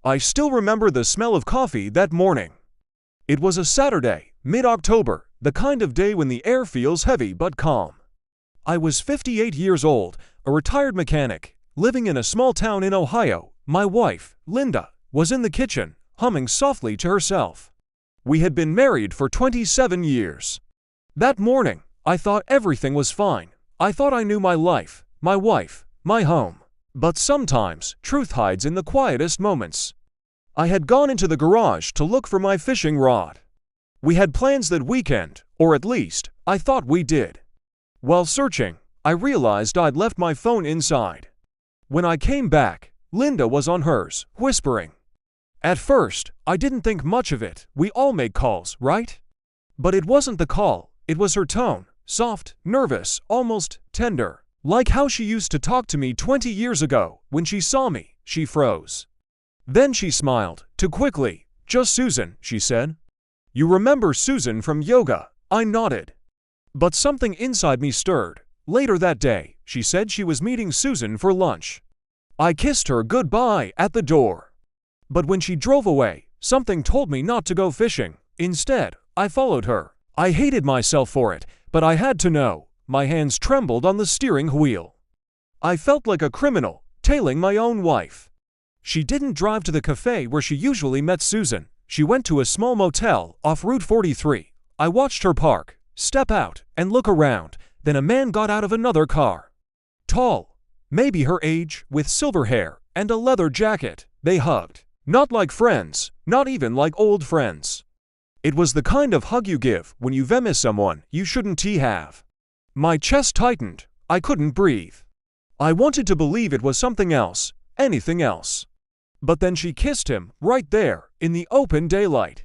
I still remember the smell of coffee that morning. It was a Saturday, mid-October, the kind of day when the air feels heavy but calm. I was 58 years old, a retired mechanic, living in a small town in Ohio. My wife, Linda, was in the kitchen, humming softly to herself. We had been married for 27 years. That morning, I thought everything was fine. I thought I knew my life, my wife, my home. But sometimes, truth hides in the quietest moments. I had gone into the garage to look for my fishing rod. We had plans that weekend, or at least, I thought we did. While searching, I realized I'd left my phone inside. When I came back, Linda was on hers, whispering. At first, I didn't think much of it. We all make calls, right? But it wasn't the call, it was her tone, soft, nervous, almost tender. Like how she used to talk to me 20 years ago. When she saw me, she froze. Then she smiled, too quickly. Just Susan, she said. You remember Susan from yoga? I nodded. But something inside me stirred. Later that day, she said she was meeting Susan for lunch. I kissed her goodbye at the door. But when she drove away, something told me not to go fishing. Instead, I followed her. I hated myself for it, but I had to know. My hands trembled on the steering wheel. I felt like a criminal, tailing my own wife. She didn't drive to the cafe where she usually met Susan. She went to a small motel off Route 43. I watched her park, step out, and look around. Then a man got out of another car. Tall, maybe her age, with silver hair and a leather jacket. They hugged. Not like friends, not even like old friends. It was the kind of hug you give when you've missed someone you shouldn't have. My chest tightened. I couldn't breathe. I wanted to believe it was something else, anything else. But then she kissed him, right there, in the open daylight.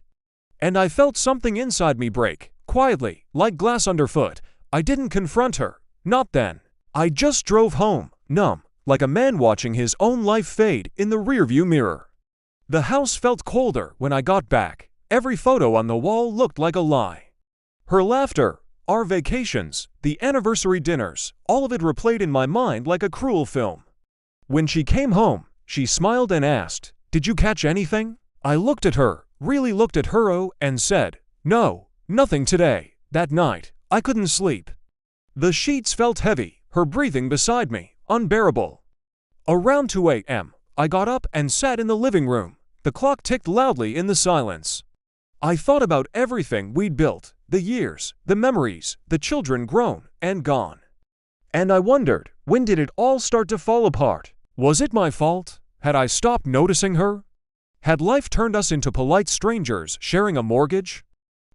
And I felt something inside me break, quietly, like glass underfoot. I didn't confront her, not then. I just drove home, numb, like a man watching his own life fade in the rearview mirror. The house felt colder when I got back. Every photo on the wall looked like a lie. Her laughter, our vacations, the anniversary dinners, all of it replayed in my mind like a cruel film. When she came home, she smiled and asked, "Did you catch anything?" I looked at her, really looked at her, and said, "No, nothing today." That night, I couldn't sleep. The sheets felt heavy, her breathing beside me, unbearable. Around 2 a.m., I got up and sat in the living room. The clock ticked loudly in the silence. I thought about everything we'd built, the years, the memories, the children grown and gone. And I wondered, when did it all start to fall apart? Was it my fault? Had I stopped noticing her? Had life turned us into polite strangers sharing a mortgage?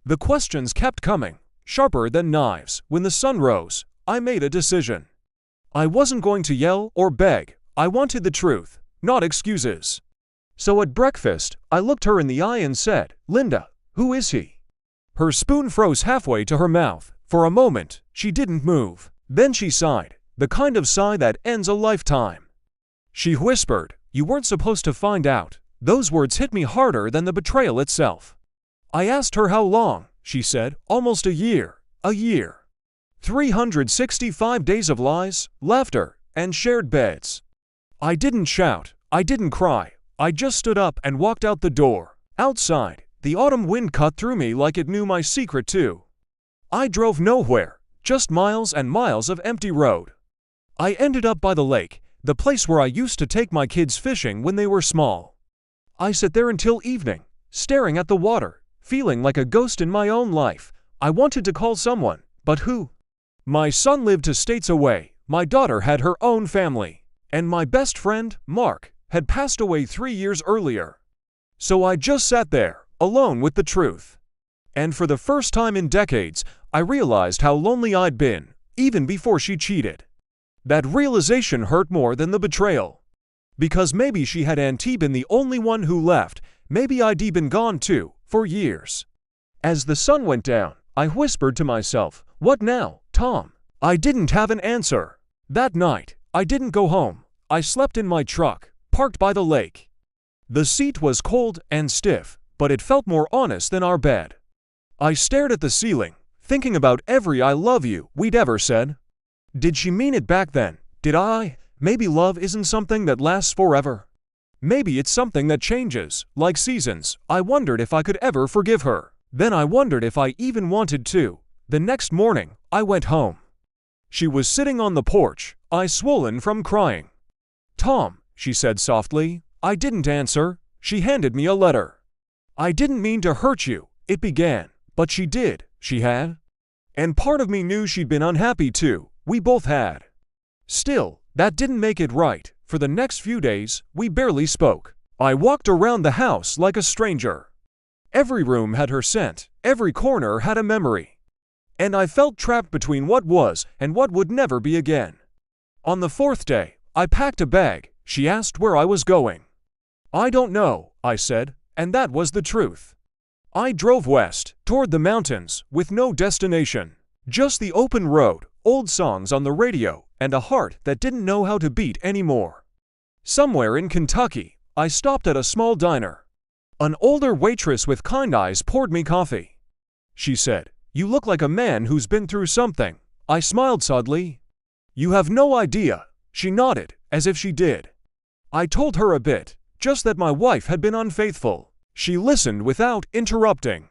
The questions kept coming, sharper than knives. When the sun rose, I made a decision. I wasn't going to yell or beg. I wanted the truth, not excuses. So at breakfast, I looked her in the eye and said, "Linda, who is he?" Her spoon froze halfway to her mouth. For a moment, she didn't move. Then she sighed, the kind of sigh that ends a lifetime. She whispered, "You weren't supposed to find out." Those words hit me harder than the betrayal itself. I asked her how long. She said, "Almost a year. A year. 365 days of lies, laughter, and shared beds." I didn't shout. I didn't cry. I just stood up and walked out the door. Outside, the autumn wind cut through me like it knew my secret too. I drove nowhere, just miles and miles of empty road. I ended up by the lake, the place where I used to take my kids fishing when they were small. I sat there until evening, staring at the water, feeling like a ghost in my own life. I wanted to call someone, but who? My son lived 2 states away, my daughter had her own family, and my best friend, Mark, had passed away 3 years earlier. So I just sat there, alone with the truth. And for the first time in decades, I realized how lonely I'd been, even before she cheated. That realization hurt more than the betrayal. Because maybe she had been the only one who left, maybe I'd been gone too, for years. As the sun went down, I whispered to myself, "What now, Tom?" I didn't have an answer. That night, I didn't go home. I slept in my truck, parked by the lake. The seat was cold and stiff, but it felt more honest than our bed. I stared at the ceiling, thinking about every "I love you" we'd ever said. Did she mean it back then? Did I? Maybe love isn't something that lasts forever. Maybe it's something that changes, like seasons. I wondered if I could ever forgive her. Then I wondered if I even wanted to. The next morning, I went home. She was sitting on the porch, eyes swollen from crying. "Tom," she said softly. I didn't answer. She handed me a letter. "I didn't mean to hurt you," it began, but she did, she had. And part of me knew she'd been unhappy too, we both had. Still, that didn't make it right. For the next few days, we barely spoke. I walked around the house like a stranger. Every room had her scent, every corner had a memory. And I felt trapped between what was and what would never be again. On the fourth day, I packed a bag. She asked where I was going. "I don't know," I said, and that was the truth. I drove west, toward the mountains, with no destination. Just the open road, old songs on the radio, and a heart that didn't know how to beat anymore. Somewhere in Kentucky, I stopped at a small diner. An older waitress with kind eyes poured me coffee. She said, "You look like a man who's been through something." I smiled sadly. "You have no idea." She nodded, as if she did. I told her a bit, just that my wife had been unfaithful. She listened without interrupting.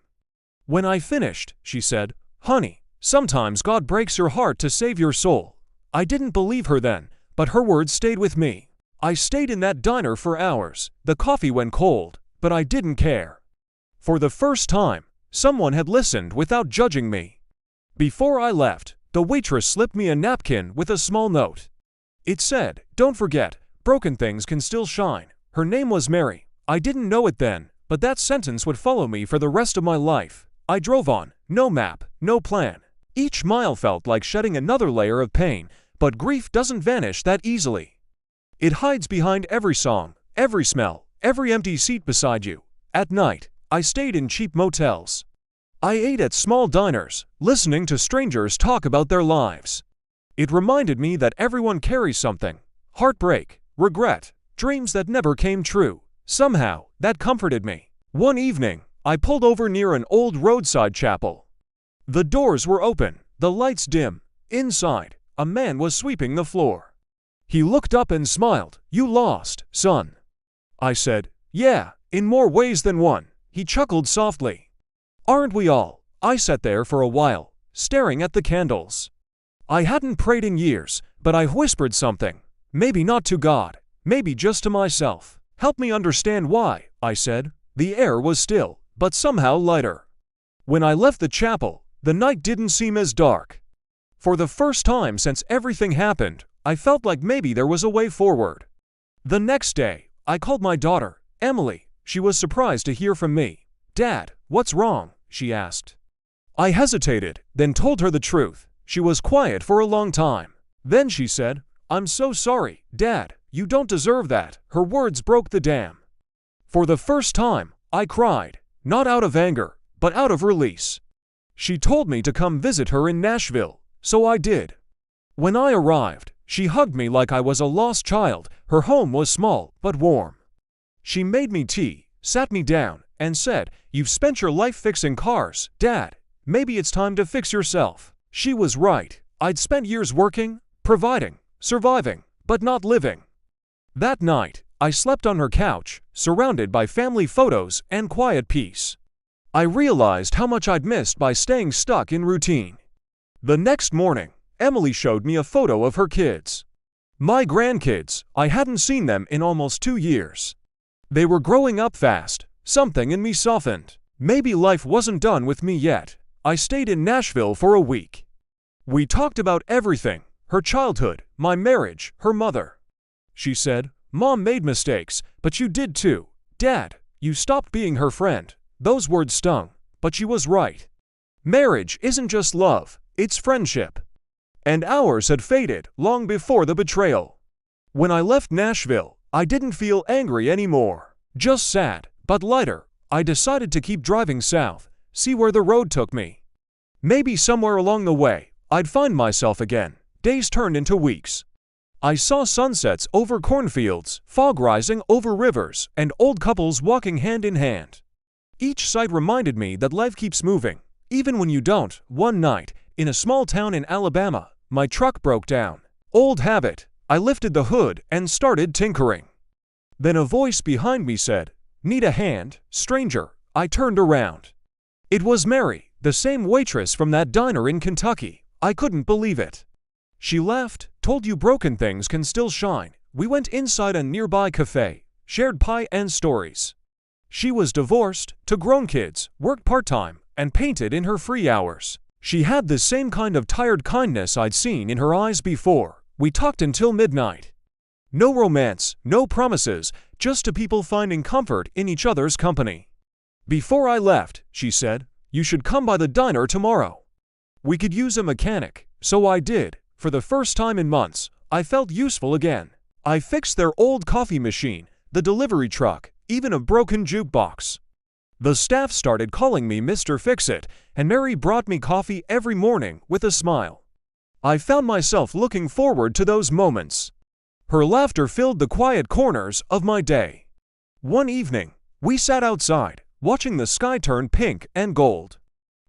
When I finished, she said, "Honey, sometimes God breaks your heart to save your soul." I didn't believe her then, but her words stayed with me. I stayed in that diner for hours. The coffee went cold, but I didn't care. For the first time, someone had listened without judging me. Before I left, the waitress slipped me a napkin with a small note. It said, "Don't forget, broken things can still shine." Her name was Mary. I didn't know it then, but that sentence would follow me for the rest of my life. I drove on, no map, no plan. Each mile felt like shedding another layer of pain, but grief doesn't vanish that easily. It hides behind every song, every smell, every empty seat beside you. At night, I stayed in cheap motels. I ate at small diners, listening to strangers talk about their lives. It reminded me that everyone carries something. Heartbreak, regret, dreams that never came true. Somehow, that comforted me. One evening, I pulled over near an old roadside chapel. The doors were open, the lights dim. Inside, a man was sweeping the floor. He looked up and smiled. "You lost, son." I said, "Yeah, in more ways than one." He chuckled softly. "Aren't we all?" I sat there for a while, staring at the candles. I hadn't prayed in years, but I whispered something. Maybe not to God, maybe just to myself. "Help me understand why," I said. The air was still, but somehow lighter. When I left the chapel, the night didn't seem as dark. For the first time since everything happened, I felt like maybe there was a way forward. The next day, I called my daughter, Emily. She was surprised to hear from me. "Dad, what's wrong?" she asked. I hesitated, then told her the truth. She was quiet for a long time. Then she said, "I'm so sorry, Dad. You don't deserve that." Her words broke the dam. For the first time, I cried, not out of anger, but out of release. She told me to come visit her in Nashville, so I did. When I arrived, she hugged me like I was a lost child. Her home was small, but warm. She made me tea, sat me down, and said, "You've spent your life fixing cars, Dad. Maybe it's time to fix yourself." She was right. I'd spent years working, providing, surviving, but not living. That night, I slept on her couch, surrounded by family photos and quiet peace. I realized how much I'd missed by staying stuck in routine. The next morning, Emily showed me a photo of her kids. My grandkids. I hadn't seen them in almost 2 years. They were growing up fast. Something in me softened. Maybe life wasn't done with me yet. I stayed in Nashville for a week. We talked about everything: her childhood, my marriage, her mother. She said, "Mom made mistakes, but you did too. Dad, you stopped being her friend." Those words stung, but she was right. Marriage isn't just love, it's friendship. And ours had faded long before the betrayal. When I left Nashville, I didn't feel angry anymore. Just sad, but lighter. I decided to keep driving south, see where the road took me. Maybe somewhere along the way, I'd find myself again. Days turned into weeks. I saw sunsets over cornfields, fog rising over rivers, and old couples walking hand in hand. Each sight reminded me that life keeps moving, even when you don't. One night, in a small town in Alabama, my truck broke down. Old habit. I lifted the hood and started tinkering. Then a voice behind me said, "Need a hand, stranger?" I turned around. It was Mary, the same waitress from that diner in Kentucky. I couldn't believe it. She laughed, "Told you broken things can still shine." We went inside a nearby cafe, shared pie and stories. She was divorced, to grown kids, worked part-time, and painted in her free hours. She had the same kind of tired kindness I'd seen in her eyes before. We talked until midnight. No romance, no promises, just two people finding comfort in each other's company. Before I left, she said, "You should come by the diner tomorrow." We could use a mechanic, so I did. For the first time in months, I felt useful again. I fixed their old coffee machine, the delivery truck, even a broken jukebox. The staff started calling me Mr. Fix-It, and Mary brought me coffee every morning with a smile. I found myself looking forward to those moments. Her laughter filled the quiet corners of my day. One evening, we sat outside, watching the sky turn pink and gold.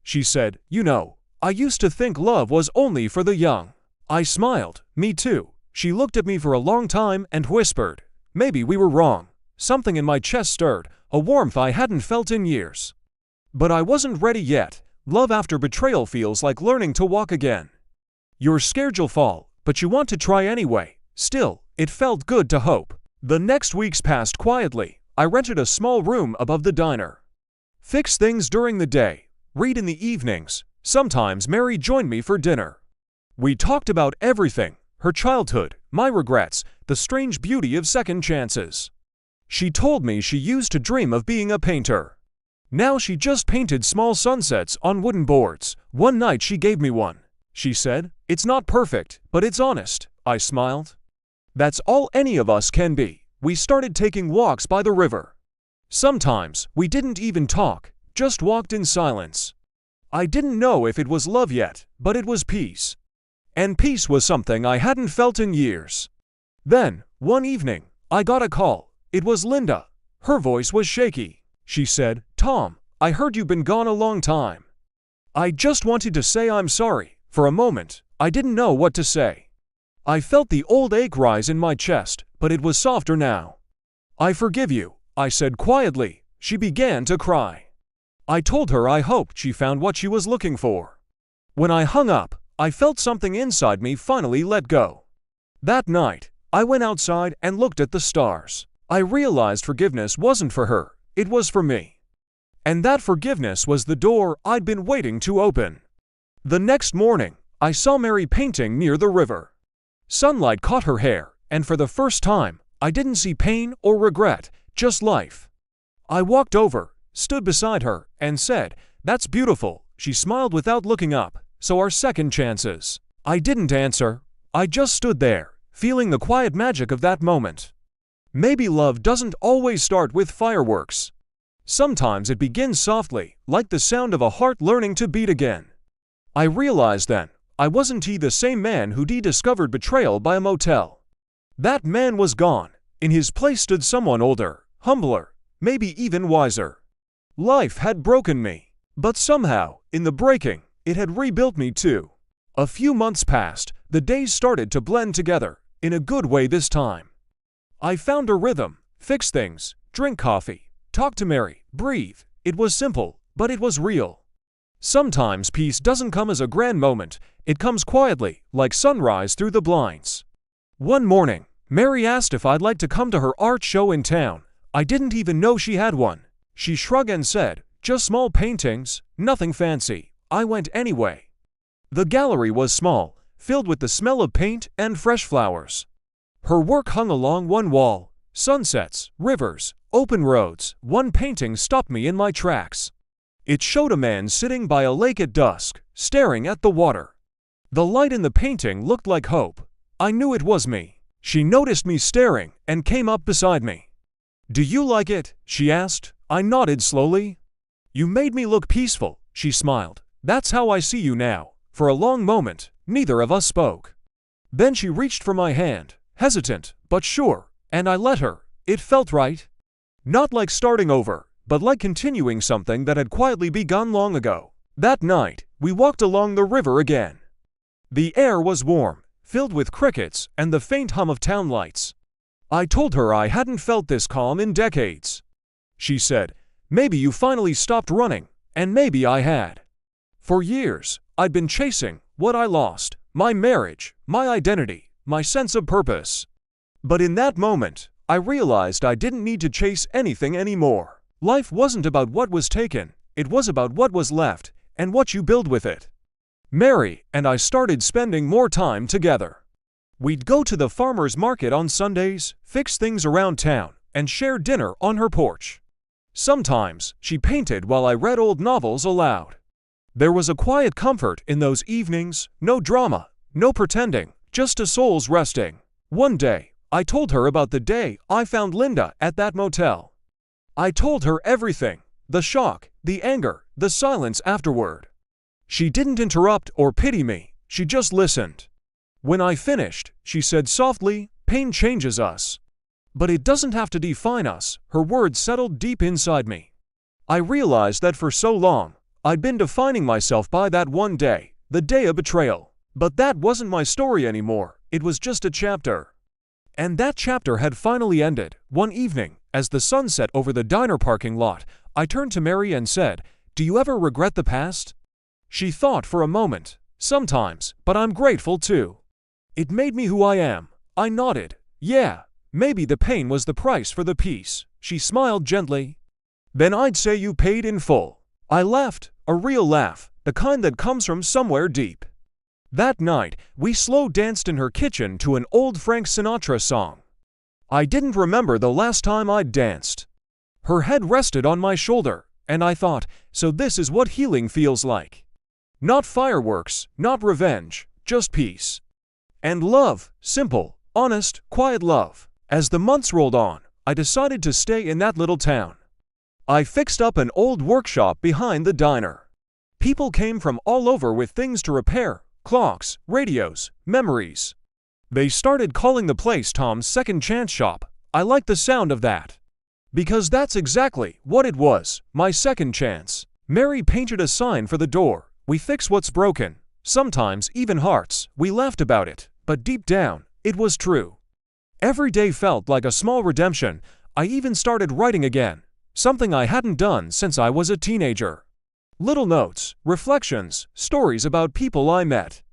She said, "You know, I used to think love was only for the young." I smiled, "Me too." She looked at me for a long time and whispered, "Maybe we were wrong." Something in my chest stirred, a warmth I hadn't felt in years. But I wasn't ready yet. Love after betrayal feels like learning to walk again. You're scared you'll fall, but you want to try anyway. Still, it felt good to hope. The next weeks passed quietly. I rented a small room above the diner. Fixed things during the day, read in the evenings. Sometimes Mary joined me for dinner. We talked about everything, her childhood, my regrets, the strange beauty of second chances. She told me she used to dream of being a painter. Now she just painted small sunsets on wooden boards. One night she gave me one. She said, "It's not perfect, but it's honest." I smiled. That's all any of us can be. We started taking walks by the river. Sometimes we didn't even talk, just walked in silence. I didn't know if it was love yet, but it was peace. And peace was something I hadn't felt in years. Then, one evening, I got a call. It was Linda. Her voice was shaky. She said, "Tom, I heard you've been gone a long time." I just wanted to say I'm sorry. For a moment, I didn't know what to say. I felt the old ache rise in my chest, but it was softer now. "I forgive you," I said quietly. She began to cry. I told her I hoped she found what she was looking for. When I hung up, I felt something inside me finally let go. That night, I went outside and looked at the stars. I realized forgiveness wasn't for her, it was for me. And that forgiveness was the door I'd been waiting to open. The next morning, I saw Mary painting near the river. Sunlight caught her hair, and for the first time, I didn't see pain or regret, just life. I walked over, stood beside her, and said, "That's beautiful." She smiled without looking up. "So are second chances." I didn't answer. I just stood there, feeling the quiet magic of that moment. Maybe love doesn't always start with fireworks. Sometimes it begins softly, like the sound of a heart learning to beat again. I realized then, I wasn't the same man who discovered betrayal by a motel. That man was gone. In his place stood someone older, humbler, maybe even wiser. Life had broken me, but somehow, in the breaking, it had rebuilt me too. A few months passed, the days started to blend together, in a good way this time. I found a rhythm, fixed things, drink coffee, talk to Mary, breathe. It was simple, but it was real. Sometimes peace doesn't come as a grand moment, it comes quietly, like sunrise through the blinds. One morning, Mary asked if I'd like to come to her art show in town. I didn't even know she had one. She shrugged and said, "Just small paintings, nothing fancy." I went anyway. The gallery was small, filled with the smell of paint and fresh flowers. Her work hung along one wall, sunsets, rivers, open roads. One painting stopped me in my tracks. It showed a man sitting by a lake at dusk, staring at the water. The light in the painting looked like hope. I knew it was me. She noticed me staring and came up beside me. "Do you like it?" she asked. I nodded slowly. "You made me look peaceful," she smiled. "That's how I see you now." For a long moment, neither of us spoke. Then she reached for my hand, hesitant, but sure, and I let her. It felt right. Not like starting over, but like continuing something that had quietly begun long ago. That night, we walked along the river again. The air was warm, filled with crickets and the faint hum of town lights. I told her I hadn't felt this calm in decades. She said, maybe you finally stopped running, and maybe I had. For years, I'd been chasing what I lost, my marriage, my identity, my sense of purpose. But in that moment, I realized I didn't need to chase anything anymore. Life wasn't about what was taken, it was about what was left, and what you build with it. Mary and I started spending more time together. We'd go to the farmer's market on Sundays, fix things around town, and share dinner on her porch. Sometimes she painted while I read old novels aloud. There was a quiet comfort in those evenings, no drama, no pretending, just a soul's resting. One day, I told her about the day I found Linda at that motel. I told her everything, the shock, the anger, the silence afterward. She didn't interrupt or pity me, she just listened. When I finished, she said softly, pain changes us. But it doesn't have to define us. Her words settled deep inside me. I realized that for so long, I'd been defining myself by that one day, the day of betrayal. But that wasn't my story anymore, it was just a chapter. And that chapter had finally ended. One evening, as the sun set over the diner parking lot, I turned to Mary and said, "Do you ever regret the past?" She thought for a moment. "Sometimes, but I'm grateful too. It made me who I am." I nodded. "Yeah, maybe the pain was the price for the peace." She smiled gently. "Then I'd say you paid in full." I laughed, a real laugh, the kind that comes from somewhere deep. That night, we slow danced in her kitchen to an old Frank Sinatra song. I didn't remember the last time I'd danced. Her head rested on my shoulder, and I thought, so this is what healing feels like. Not fireworks, not revenge, just peace. And love, simple, honest, quiet love. As the months rolled on, I decided to stay in that little town. I fixed up an old workshop behind the diner. People came from all over with things to repair, clocks, radios, memories. They started calling the place Tom's Second Chance Shop. I liked the sound of that. Because that's exactly what it was, my second chance. Mary painted a sign for the door. "We fix what's broken." Sometimes even hearts. We laughed about it, but deep down, it was true. Every day felt like a small redemption. I even started writing again, something I hadn't done since I was a teenager. Little notes, reflections, stories about people I met.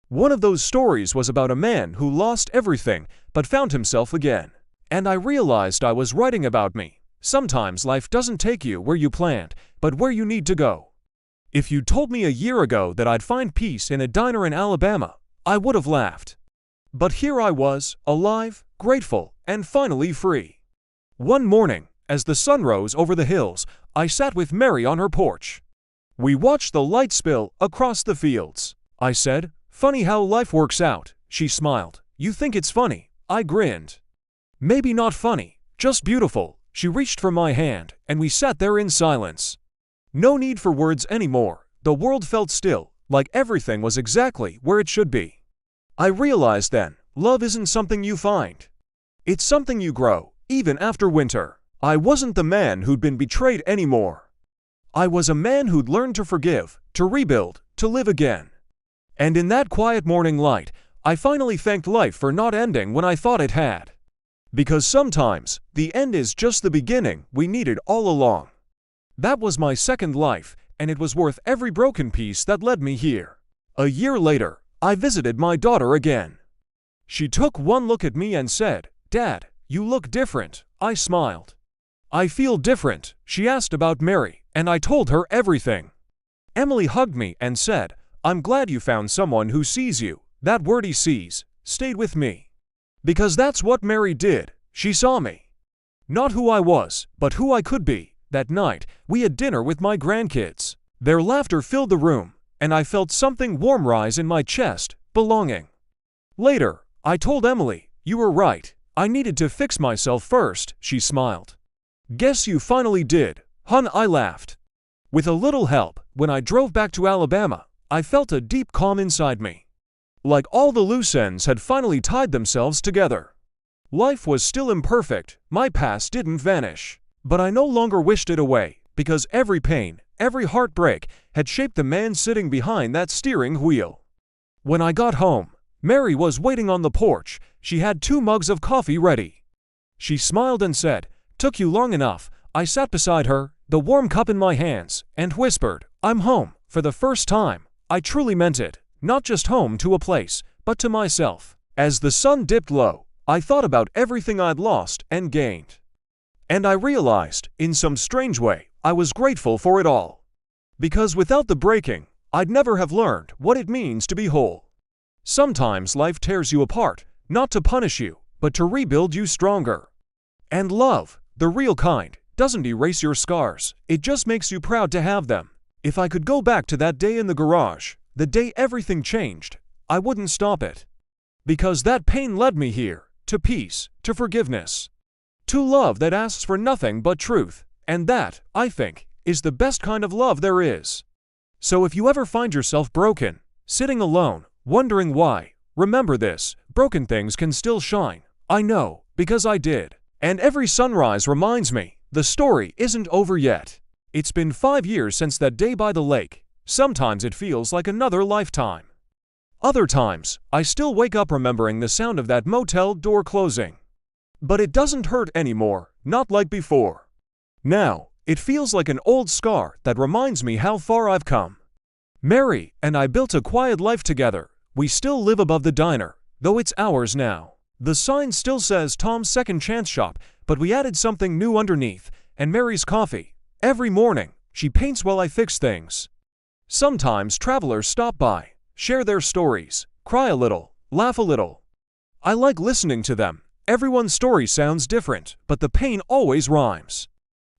One of those stories was about a man who lost everything but found himself again. And I realized I was writing about me. Sometimes life doesn't take you where you planned, but where you need to go. If you told me a year ago that I'd find peace in a diner in Alabama, I would have laughed. But here I was, alive, grateful, and finally free. One morning, as the sun rose over the hills, I sat with Mary on her porch. We watched the light spill across the fields. I said, "Funny how life works out." She smiled. "You think it's funny?" I grinned. "Maybe not funny, just beautiful." She reached for my hand, and we sat there in silence. No need for words anymore. The world felt still, like everything was exactly where it should be. I realized then, love isn't something you find. It's something you grow, even after winter. I wasn't the man who'd been betrayed anymore. I was a man who'd learned to forgive, to rebuild, to live again. And in that quiet morning light, I finally thanked life for not ending when I thought it had. Because sometimes, the end is just the beginning we needed all along. That was my second life, and it was worth every broken piece that led me here. A year later, I visited my daughter again. She took one look at me and said, "Dad, you look different." I smiled. "I feel different." She asked about Mary, and I told her everything. Emily hugged me and said, "I'm glad you found someone who sees you." That word, "he sees," stayed with me. Because that's what Mary did. She saw me. Not who I was, but who I could be. That night, we had dinner with my grandkids. Their laughter filled the room, and I felt something warm rise in my chest, belonging. Later, I told Emily, "You were right. I needed to fix myself first." She smiled. "Guess you finally did, hun," I laughed. With a little help, when I drove back to Alabama, I felt a deep calm inside me. Like all the loose ends had finally tied themselves together. Life was still imperfect, my past didn't vanish. But I no longer wished it away, because every pain, every heartbreak, had shaped the man sitting behind that steering wheel. When I got home, Mary was waiting on the porch. She had 2 mugs of coffee ready. She smiled and said, "Took you long enough." I sat beside her, the warm cup in my hands, and whispered, "I'm home." For the first time, I truly meant it, not just home to a place, but to myself. As the sun dipped low, I thought about everything I'd lost and gained. And I realized, in some strange way, I was grateful for it all. Because without the breaking, I'd never have learned what it means to be whole. Sometimes life tears you apart, not to punish you, but to rebuild you stronger. And love, the real kind, doesn't erase your scars, it just makes you proud to have them. If I could go back to that day in the garage, the day everything changed, I wouldn't stop it. Because that pain led me here, to peace, to forgiveness, to love that asks for nothing but truth, and that, I think, is the best kind of love there is. So if you ever find yourself broken, sitting alone, wondering why, remember this: broken things can still shine. I know, because I did. And every sunrise reminds me, the story isn't over yet. It's been 5 years since that day by the lake. Sometimes it feels like another lifetime. Other times, I still wake up remembering the sound of that motel door closing. But it doesn't hurt anymore, not like before. Now, it feels like an old scar that reminds me how far I've come. Mary and I built a quiet life together. We still live above the diner, though it's ours now. The sign still says Tom's Second Chance Shop, but we added something new underneath, and Mary's coffee. Every morning, she paints while I fix things. Sometimes travelers stop by, share their stories, cry a little, laugh a little. I like listening to them. Everyone's story sounds different, but the pain always rhymes.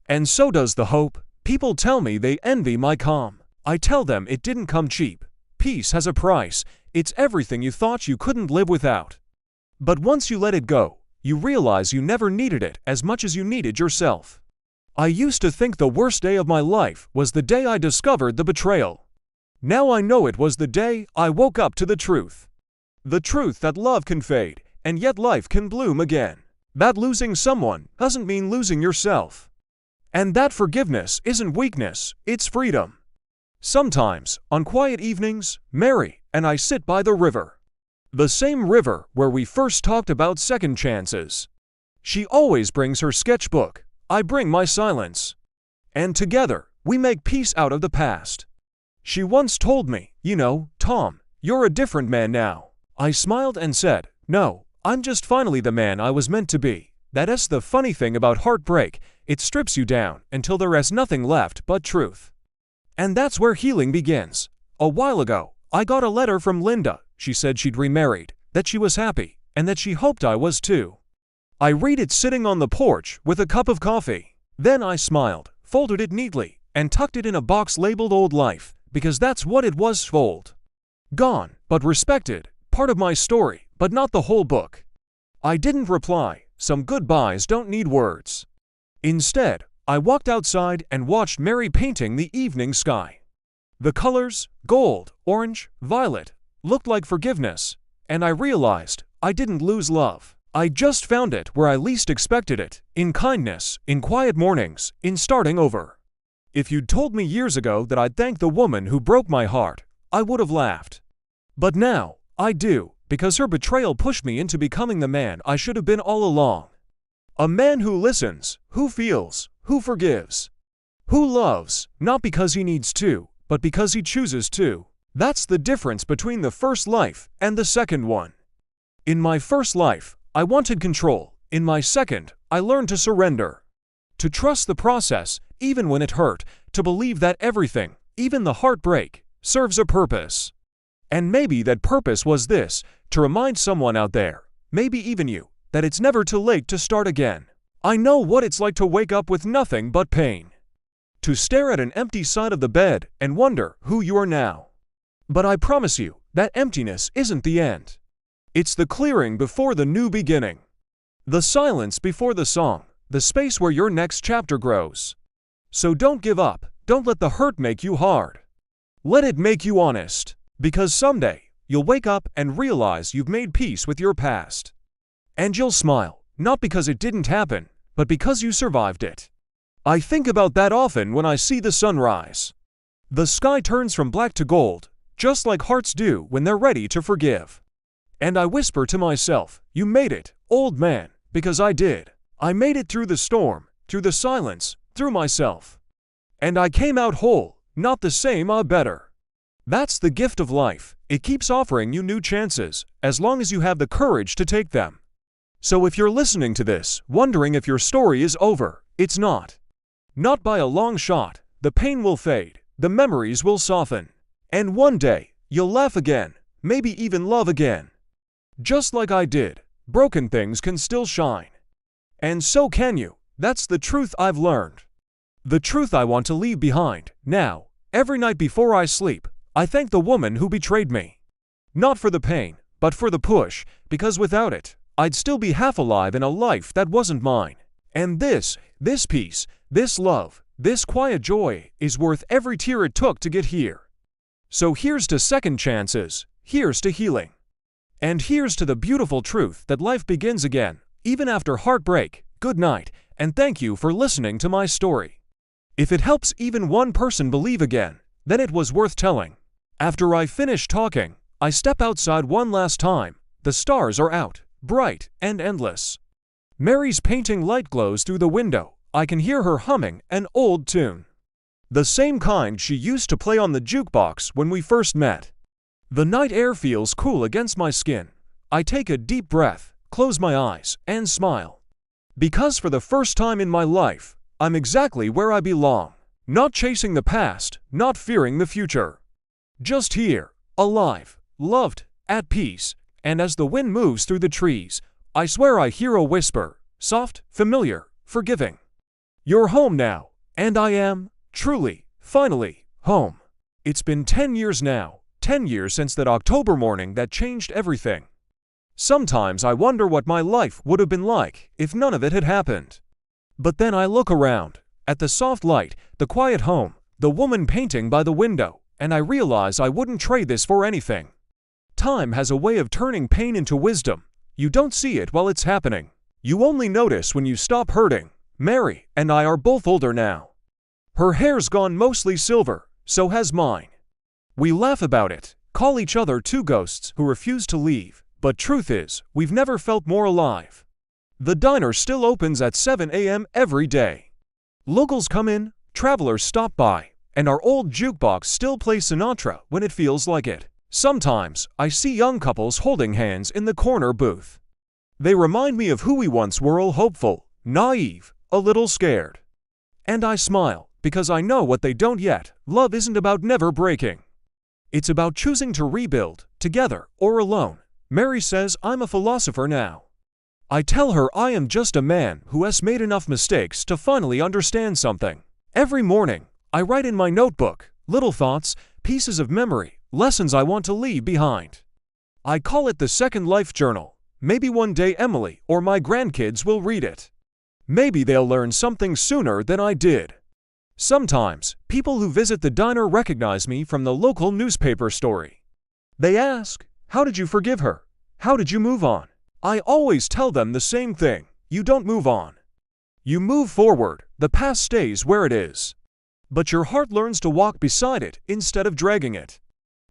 And so does the hope. People tell me they envy my calm. I tell them it didn't come cheap. Peace has a price. It's everything you thought you couldn't live without. But once you let it go, you realize you never needed it as much as you needed yourself. I used to think the worst day of my life was the day I discovered the betrayal. Now I know it was the day I woke up to the truth. The truth that love can fade, and yet life can bloom again. That losing someone doesn't mean losing yourself. And that forgiveness isn't weakness, it's freedom. Sometimes, on quiet evenings, Mary and I sit by the river. The same river where we first talked about second chances. She always brings her sketchbook. I bring my silence. And together, we make peace out of the past. She once told me, "You know, Tom, you're a different man now." I smiled and said, "No, I'm just finally the man I was meant to be." That's the funny thing about heartbreak. It strips you down until there is nothing left but truth. And that's where healing begins. A while ago, I got a letter from Linda. She said she'd remarried, that she was happy, and that she hoped I was too. I read it sitting on the porch with a cup of coffee. Then I smiled, folded it neatly, and tucked it in a box labeled Old Life, because that's what it was: old. Gone, but respected, part of my story, but not the whole book. I didn't reply. Some goodbyes don't need words. Instead, I walked outside and watched Mary painting the evening sky. The colors, gold, orange, violet, looked like forgiveness, and I realized I didn't lose love. I just found it where I least expected it, in kindness, in quiet mornings, in starting over. If you'd told me years ago that I'd thank the woman who broke my heart, I would have laughed. But now, I do, because her betrayal pushed me into becoming the man I should have been all along. A man who listens, who feels, who forgives, who loves, not because he needs to, but because he chooses to. That's the difference between the first life and the second one. In my first life, I wanted control. In my second, I learned to surrender. To trust the process, even when it hurt. To believe that everything, even the heartbreak, serves a purpose. And maybe that purpose was this: to remind someone out there, maybe even you, that it's never too late to start again. I know what it's like to wake up with nothing but pain. To stare at an empty side of the bed and wonder who you are now. But I promise you, that emptiness isn't the end. It's the clearing before the new beginning. The silence before the song, the space where your next chapter grows. So don't give up, don't let the hurt make you hard. Let it make you honest, because someday, you'll wake up and realize you've made peace with your past. And you'll smile, not because it didn't happen, but because you survived it. I think about that often when I see the sunrise. The sky turns from black to gold, just like hearts do when they're ready to forgive. And I whisper to myself, "You made it, old man," because I did. I made it through the storm, through the silence, through myself. And I came out whole, not the same, better. That's the gift of life. It keeps offering you new chances, as long as you have the courage to take them. So if you're listening to this, wondering if your story is over, it's not. Not by a long shot. The pain will fade, the memories will soften. And one day, you'll laugh again, maybe even love again. Just like I did, broken things can still shine. And so can you. That's the truth I've learned. The truth I want to leave behind. Now, every night before I sleep, I thank the woman who betrayed me. Not for the pain, but for the push, because without it, I'd still be half alive in a life that wasn't mine. And this peace, this love, this quiet joy is worth every tear it took to get here. So here's to second chances, here's to healing. And here's to the beautiful truth that life begins again, even after heartbreak. Good night, and thank you for listening to my story. If it helps even one person believe again, then it was worth telling. After I finish talking, I step outside one last time. The stars are out, bright and endless. Mary's painting light glows through the window. I can hear her humming an old tune. The same kind she used to play on the jukebox when we first met. The night air feels cool against my skin. I take a deep breath, close my eyes, and smile. Because for the first time in my life, I'm exactly where I belong. Not chasing the past, not fearing the future. Just here, alive, loved, at peace, and as the wind moves through the trees, I swear I hear a whisper, soft, familiar, forgiving. You're home now, and I am, truly, finally, home. It's been 10 years now, 10 years since that October morning that changed everything. Sometimes I wonder what my life would have been like if none of it had happened. But then I look around, at the soft light, the quiet home, the woman painting by the window, and I realize I wouldn't trade this for anything. Time has a way of turning pain into wisdom. You don't see it while it's happening. You only notice when you stop hurting. Mary and I are both older now. Her hair's gone mostly silver, so has mine. We laugh about it, call each other two ghosts who refuse to leave, but truth is, we've never felt more alive. The diner still opens at 7 a.m. every day. Locals come in, travelers stop by, and our old jukebox still plays Sinatra when it feels like it. Sometimes, I see young couples holding hands in the corner booth. They remind me of who we once were, all hopeful, naive, a little scared. And I smile, because I know what they don't yet. Love isn't about never breaking. It's about choosing to rebuild, together or alone. Mary says I'm a philosopher now. I tell her I am just a man who has made enough mistakes to finally understand something. Every morning, I write in my notebook, little thoughts, pieces of memory, lessons I want to leave behind. I call it the Second Life Journal. Maybe one day Emily or my grandkids will read it. Maybe they'll learn something sooner than I did. Sometimes, people who visit the diner recognize me from the local newspaper story. They ask, "How did you forgive her? How did you move on?" I always tell them the same thing: you don't move on. You move forward, the past stays where it is. But your heart learns to walk beside it instead of dragging it.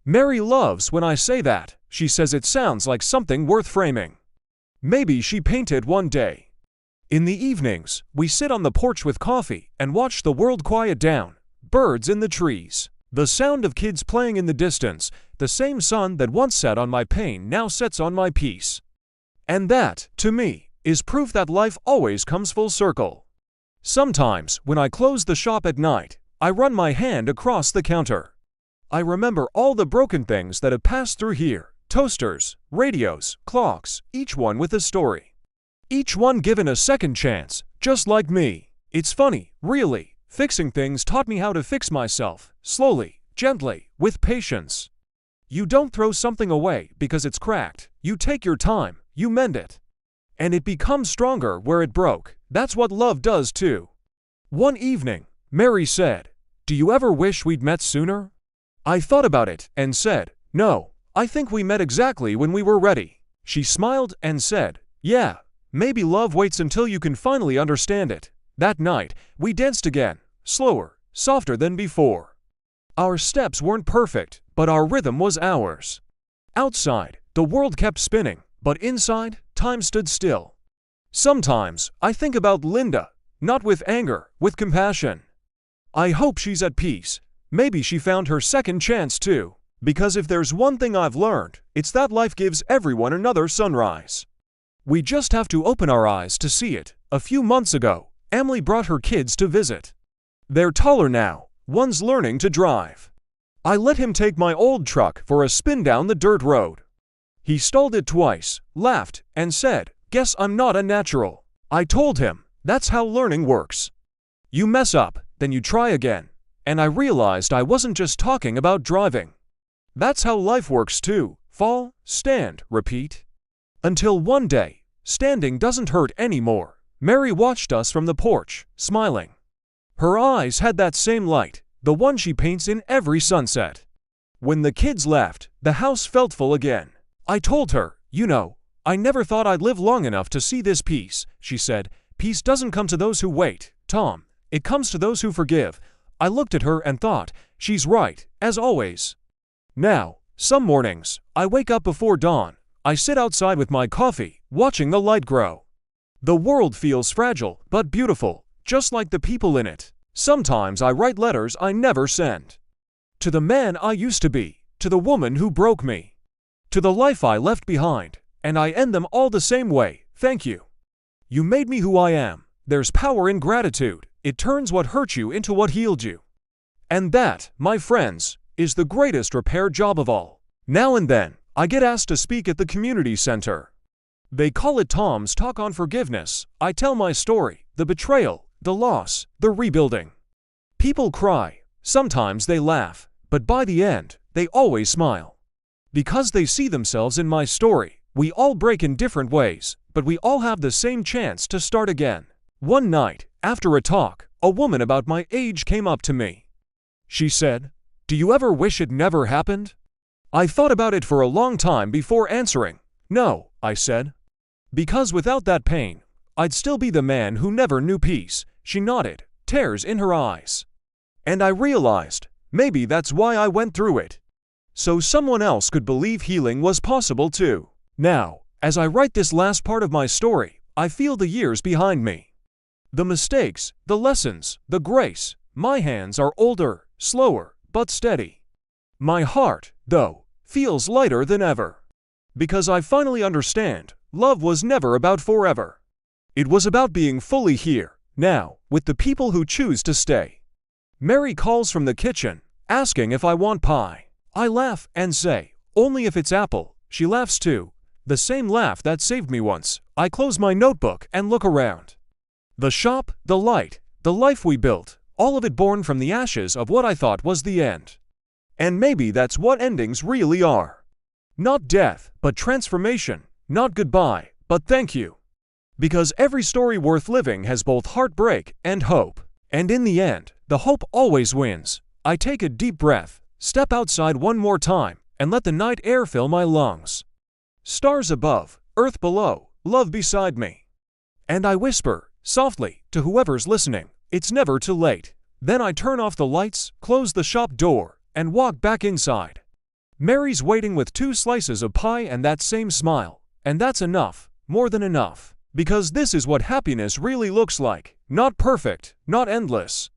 Mary loves when I say that. She says it sounds like something worth framing. Maybe she painted one day. In the evenings, we sit on the porch with coffee and watch the world quiet down. Birds in the trees. The sound of kids playing in the distance. The same sun that once sat on my pain now sets on my peace. And that, to me, is proof that life always comes full circle. Sometimes, when I close the shop at night, I run my hand across the counter. I remember all the broken things that have passed through here. Toasters, radios, clocks, each one with a story. Each one given a second chance, just like me. It's funny, really. Fixing things taught me how to fix myself, slowly, gently, with patience. You don't throw something away because it's cracked. You take your time, you mend it. And it becomes stronger where it broke. That's what love does too. One evening, Mary said, "Do you ever wish we'd met sooner?" I thought about it and said, "No, I think we met exactly when we were ready." She smiled and said, "Yeah, maybe love waits until you can finally understand it." That night, we danced again, slower, softer than before. Our steps weren't perfect, but our rhythm was ours. Outside, the world kept spinning, but inside, time stood still. Sometimes I think about Linda, not with anger, with compassion. I hope she's at peace. Maybe she found her second chance too. Because if there's one thing I've learned, it's that life gives everyone another sunrise. We just have to open our eyes to see it. A few months ago, Emily brought her kids to visit. They're taller now. One's learning to drive. I let him take my old truck for a spin down the dirt road. He stalled it twice, laughed, and said, "Guess I'm not a natural." I told him, that's how learning works. You mess up, then you try again. And I realized I wasn't just talking about driving. That's how life works too. Fall, stand, repeat. Until one day, standing doesn't hurt anymore. Mary watched us from the porch, smiling. Her eyes had that same light, the one she paints in every sunset. When the kids left, the house felt full again. I told her, "You know, I never thought I'd live long enough to see this peace," she said. "Peace doesn't come to those who wait, Tom. It comes to those who forgive." I looked at her and thought, she's right, as always. Now, some mornings, I wake up before dawn. I sit outside with my coffee, watching the light grow. The world feels fragile, but beautiful, just like the people in it. Sometimes I write letters I never send. To the man I used to be, to the woman who broke me, to the life I left behind, and I end them all the same way: thank you. You made me who I am. There's power in gratitude. It turns what hurt you into what healed you. And that, my friends, is the greatest repair job of all. Now and then, I get asked to speak at the community center. They call it Tom's Talk on Forgiveness. I tell my story, the betrayal, the loss, the rebuilding. People cry. Sometimes they laugh. But by the end, they always smile. Because they see themselves in my story. We all break in different ways, but we all have the same chance to start again. One night, after a talk, a woman about my age came up to me. She said, "Do you ever wish it never happened?" I thought about it for a long time before answering. "No," I said. "Because without that pain, I'd still be the man who never knew peace." She nodded, tears in her eyes. And I realized, maybe that's why I went through it. So someone else could believe healing was possible too. Now, as I write this last part of my story, I feel the years behind me. The mistakes, the lessons, the grace. My hands are older, slower, but steady. My heart, though, feels lighter than ever. Because I finally understand, love was never about forever. It was about being fully here, now, with the people who choose to stay. Mary calls from the kitchen, asking if I want pie. I laugh and say, "Only if it's apple." She laughs too, the same laugh that saved me once. I close my notebook and look around. The shop, the light, the life we built, all of it born from the ashes of what I thought was the end. And maybe that's what endings really are. Not death, but transformation. Not goodbye, but thank you. Because every story worth living has both heartbreak and hope. And in the end, the hope always wins. I take a deep breath, step outside one more time, and let the night air fill my lungs. Stars above, earth below, love beside me. And I whisper, softly, to whoever's listening, it's never too late. Then I turn off the lights, close the shop door, and walk back inside. Mary's waiting with 2 slices of pie and that same smile. And that's enough, more than enough. Because this is what happiness really looks like. Not perfect, not endless.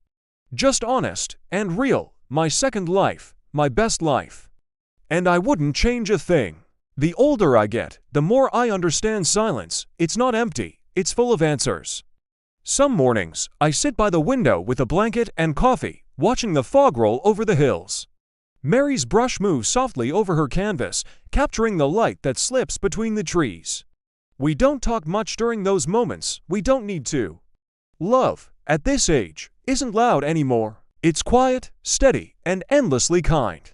Just honest and real, my second life, my best life. And I wouldn't change a thing. The older I get, the more I understand silence. It's not empty, it's full of answers. Some mornings, I sit by the window with a blanket and coffee, watching the fog roll over the hills. Mary's brush moves softly over her canvas, capturing the light that slips between the trees. We don't talk much during those moments, we don't need to. Love, at this age, isn't loud anymore. It's quiet, steady, and endlessly kind.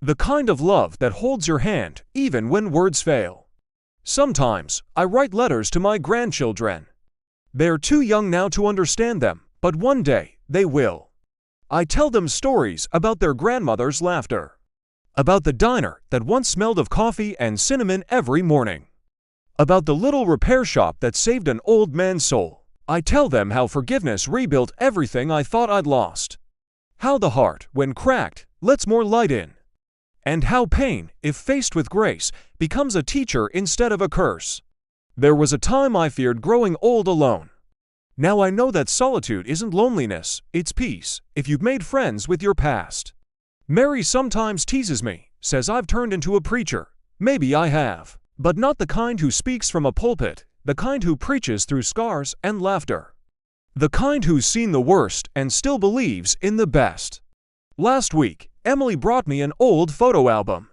The kind of love that holds your hand, even when words fail. Sometimes, I write letters to my grandchildren. They're too young now to understand them, but one day, they will. I tell them stories about their grandmother's laughter. About the diner that once smelled of coffee and cinnamon every morning. About the little repair shop that saved an old man's soul. I tell them how forgiveness rebuilt everything I thought I'd lost. How the heart, when cracked, lets more light in. And how pain, if faced with grace, becomes a teacher instead of a curse. There was a time I feared growing old alone. Now I know that solitude isn't loneliness, it's peace, if you've made friends with your past. Mary sometimes teases me, says I've turned into a preacher. Maybe I have, but not the kind who speaks from a pulpit, the kind who preaches through scars and laughter. The kind who's seen the worst and still believes in the best. Last week, Emily brought me an old photo album.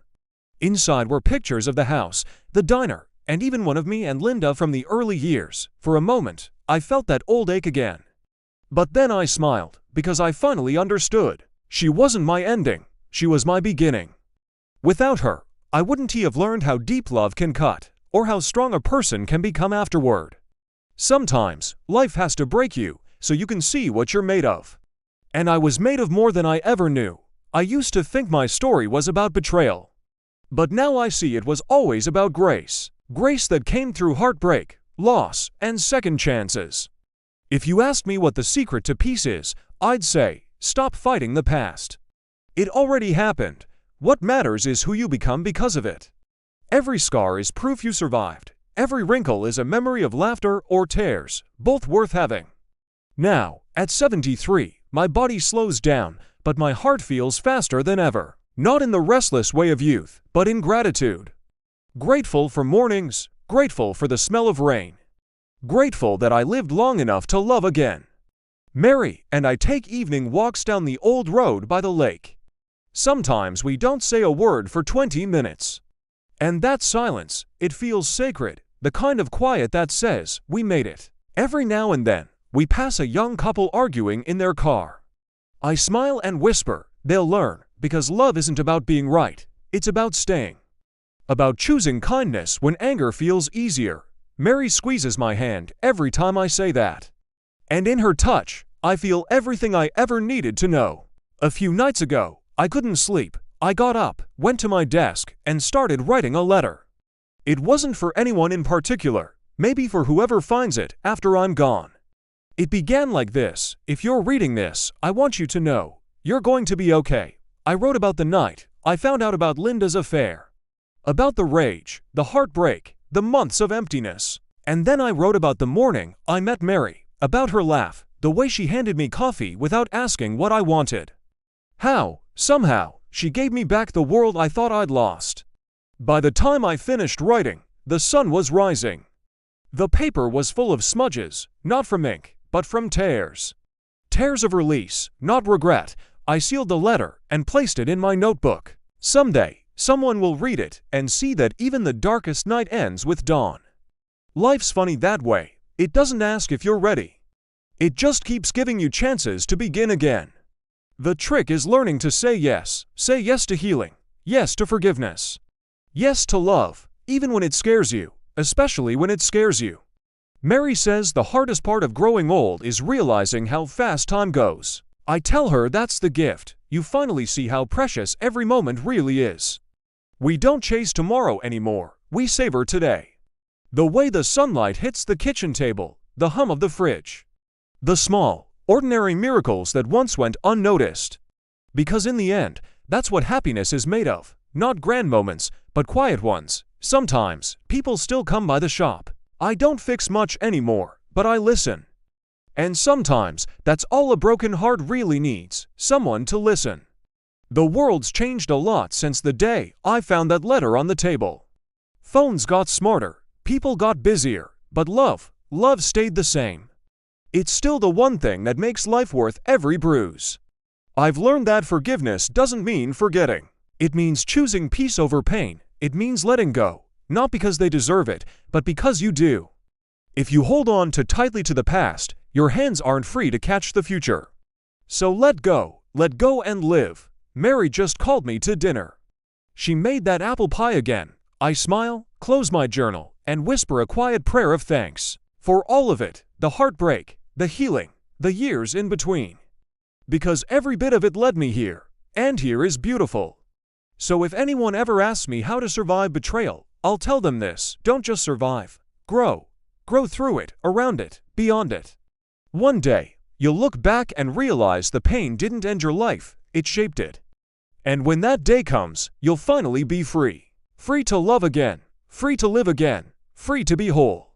Inside were pictures of the house, the diner, and even one of me and Linda from the early years. For a moment, I felt that old ache again. But then I smiled, because I finally understood. She wasn't my ending, she was my beginning. Without her, I wouldn't have learned how deep love can cut, or how strong a person can become afterward. Sometimes, life has to break you, so you can see what you're made of. And I was made of more than I ever knew. I used to think my story was about betrayal. But now I see it was always about grace. Grace that came through heartbreak, loss, and second chances. If you asked me what the secret to peace is, I'd say, stop fighting the past. It already happened. What matters is who you become because of it. Every scar is proof you survived. Every wrinkle is a memory of laughter or tears, both worth having. Now, at 73, my body slows down, but my heart feels faster than ever. Not in the restless way of youth, but in gratitude. Grateful for mornings, grateful for the smell of rain. Grateful that I lived long enough to love again. Mary and I take evening walks down the old road by the lake. Sometimes we don't say a word for 20 minutes. And that silence, it feels sacred, the kind of quiet that says, we made it. Every now and then, we pass a young couple arguing in their car. I smile and whisper, they'll learn, because love isn't about being right, it's about staying. About choosing kindness when anger feels easier. Mary squeezes my hand every time I say that. And in her touch, I feel everything I ever needed to know. A few nights ago, I couldn't sleep. I got up, went to my desk, and started writing a letter. It wasn't for anyone in particular, maybe for whoever finds it after I'm gone. It began like this: if you're reading this, I want you to know, you're going to be okay. I wrote about the night I found out about Linda's affair. About the rage, the heartbreak, the months of emptiness. And then I wrote about the morning I met Mary, about her laugh, the way she handed me coffee without asking what I wanted. How, somehow, she gave me back the world I thought I'd lost. By the time I finished writing, the sun was rising. The paper was full of smudges, not from ink, but from tears. Tears of release, not regret. I sealed the letter and placed it in my notebook. Someday, someone will read it and see that even the darkest night ends with dawn. Life's funny that way. It doesn't ask if you're ready. It just keeps giving you chances to begin again. The trick is learning to say yes to healing, yes to forgiveness, yes to love, even when it scares you, especially when it scares you. Mary says the hardest part of growing old is realizing how fast time goes. I tell her that's the gift. You finally see how precious every moment really is. We don't chase tomorrow anymore, we savor today. The way the sunlight hits the kitchen table, the hum of the fridge. The small, ordinary miracles that once went unnoticed. Because in the end, that's what happiness is made of. Not grand moments, but quiet ones. Sometimes, people still come by the shop. I don't fix much anymore, but I listen. And sometimes, that's all a broken heart really needs, someone to listen. The world's changed a lot since the day I found that letter on the table. Phones got smarter, people got busier, but love stayed the same. It's still the one thing that makes life worth every bruise. I've learned that forgiveness doesn't mean forgetting. It means choosing peace over pain. It means letting go, not because they deserve it, but because you do. If you hold on too tightly to the past, your hands aren't free to catch the future. So let go and live. Mary just called me to dinner. She made that apple pie again. I smile, close my journal, and whisper a quiet prayer of thanks. For all of it, the heartbreak, the healing, the years in between. Because every bit of it led me here, and here is beautiful. So if anyone ever asks me how to survive betrayal, I'll tell them this: don't just survive. Grow. Grow through it, around it, beyond it. One day, you'll look back and realize the pain didn't end your life, it shaped it. And when that day comes, you'll finally be free. Free to love again, free to live again, free to be whole.